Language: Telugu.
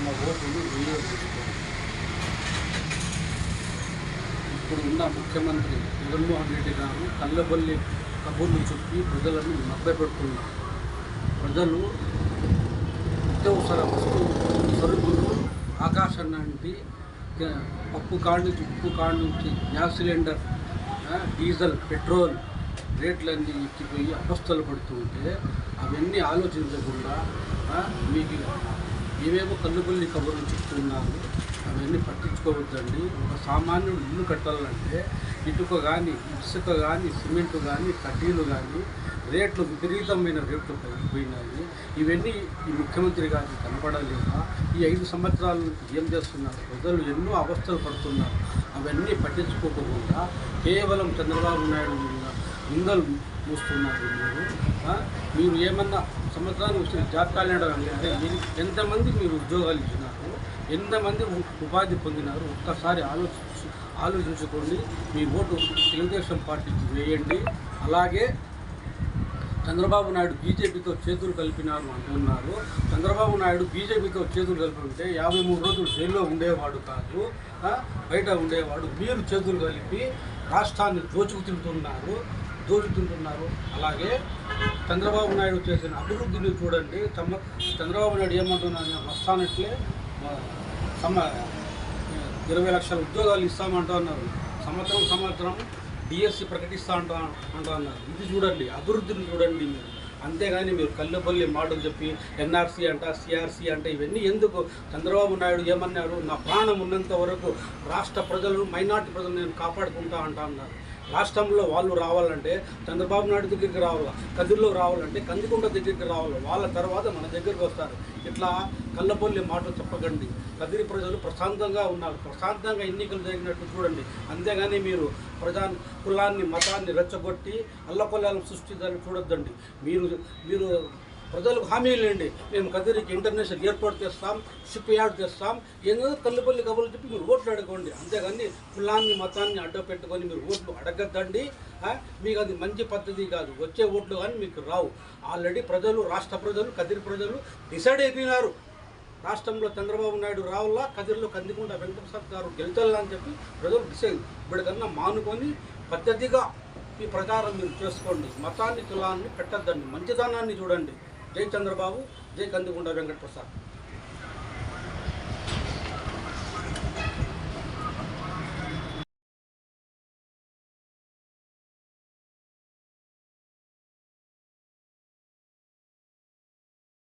తమ ఓటును వినియోగించుకోవాలి. ఇప్పుడు ఉన్న ముఖ్యమంత్రి జగన్మోహన్ రెడ్డి గారు కళ్ళబొల్లి కబుర్లు చెప్పి ప్రజలను మభ్యపెడుతున్నారు. ప్రజలు నిత్యావసర సరుకులు ఆకాశం నుండి పప్పు కాడి నుంచి ఉప్పు కాడి నుంచి గ్యాస్ సిలిండర్, డీజిల్, పెట్రోల్ రేట్లన్నీ ఎక్కిపోయి అపస్థలు పడుతుంటే అవన్నీ ఆలోచించకుండా మీకు ఏవేవో కళ్ళుబొల్లి కబుర్లు చెప్తున్నారు. అవన్నీ పట్టించుకోవద్దండి. ఒక సామాన్యుడు ఇల్లు కట్టాలంటే ఇటుక కానీ, ఇసుక కానీ, సిమెంటు కానీ, కడ్డీలు కానీ రేట్లు విపరీతమైన రేట్లు పెరిగిపోయినాయి. ఇవన్నీ ఈ ముఖ్యమంత్రి గారికి కనపడలేదా? ఈ 5 సంవత్సరాల నుంచి ఏం చేస్తున్నారు? ప్రజలు ఎన్నో అవస్థలు పడుతున్నారు. అవన్నీ పట్టించుకోకుండా కేవలం చంద్రబాబు నాయుడు నిందలు మూస్తున్నారు. మీరు ఏమన్నా సంవత్సరానికి వచ్చిన జాబ్ క్యాలెండర్ అంటే ఎంతమంది మీరు ఉద్యోగాలు ఇచ్చినారు, ఎంతమంది ఉపాధి పొందినారు ఒక్కసారి ఆలోచించుకోండి. మీ ఓటు తెలుగుదేశం పార్టీకి వేయండి. అలాగే చంద్రబాబు నాయుడు బీజేపీతో చేతులు కలిపినారు అంటున్నారు. చంద్రబాబు నాయుడు బీజేపీతో చేతులు కలిపి ఉంటే 53 రోజులు జైల్లో ఉండేవాడు కాదు, బయట ఉండేవాడు. మీరు చేతులు కలిపి రాష్ట్రాన్ని దోచుకుంటున్నారు. అలాగే చంద్రబాబు నాయుడు చేసిన అభివృద్ధిని చూడండి. చంద్రబాబు నాయుడు ఏమంటున్నారు? వస్తానట్లే 20 లక్షల ఉద్యోగాలు ఇస్తామంటున్నారు. సంవత్సరం డిఎస్సి ప్రకటిస్తా అంటున్నారు. ఇది చూడండి, అభివృద్ధిని చూడండి మీరు. అంతేగాని మీరు కళ్ళబొల్లి మాటలు చెప్పి ఎన్ఆర్సీ అంట, సిఆర్సీ అంటే ఇవన్నీ ఎందుకు? చంద్రబాబు నాయుడు ఏమన్నారు? నా ప్రాణం ఉన్నంత వరకు రాష్ట్ర ప్రజలను, మైనార్టీ ప్రజలను నేను కాపాడుకుంటా అన్నారు. రాష్ట్రంలో వాళ్ళు రావాలంటే చంద్రబాబు నాయుడు దగ్గరికి రావాలి, కదిరిలో రావాలంటే కందికొండ దగ్గరికి రావాలి. వాళ్ళ తర్వాత మన దగ్గరికి వస్తారు. ఇట్లా కళ్ళబొల్లి మాటలు చెప్పకండి. కదిరి ప్రజలు ప్రశాంతంగా ఉన్నారు. ప్రశాంతంగా ఎన్నికలు జరిగినట్టు చూడండి. అంతేగాని మీరు కులాన్ని, మతాన్ని రెచ్చగొట్టి అల్లకొల్లాలను సృష్టించాలని చూడొద్దండి. మీరు ప్రజలకు హామీలు లేండి. మేము కదిరికి ఇంటర్నేషనల్ ఎయిర్పోర్ట్ తెస్తాం, షిప్ యార్డ్ తెస్తాం, ఏదో కళ్ళబొల్లి కబుర్లు చెప్పి మీరు ఓట్లు అడగండి. అంతేగాని కులాన్ని, మతాన్ని అడ్డ పెట్టుకొని మీరు ఓట్లు అడగద్దండి. మీకు అది మంచి పద్ధతి కాదు. వచ్చే ఓట్లు కానీ మీకు రావు. ఆల్రెడీ ప్రజలు, రాష్ట్ర ప్రజలు, కదిరి ప్రజలు డిసైడ్ అయిపోయినారు. రాష్ట్రంలో చంద్రబాబు నాయుడు రావాలా, కదిరిలో కందికొండ వెంకటప్రసాద్ గారు గెలుచాలా అని చెప్పి ప్రజలు డిసైడ్. ఇప్పటికన్నా మానుకొని పద్ధతిగా ఈ ప్రచారం మీరు చేసుకోండి. మతాన్ని, కులాన్ని పెట్టద్దండి. మంచితనాన్ని చూడండి. జై చంద్రబాబు, జై కందికొండ వెంకటప్రసాద్.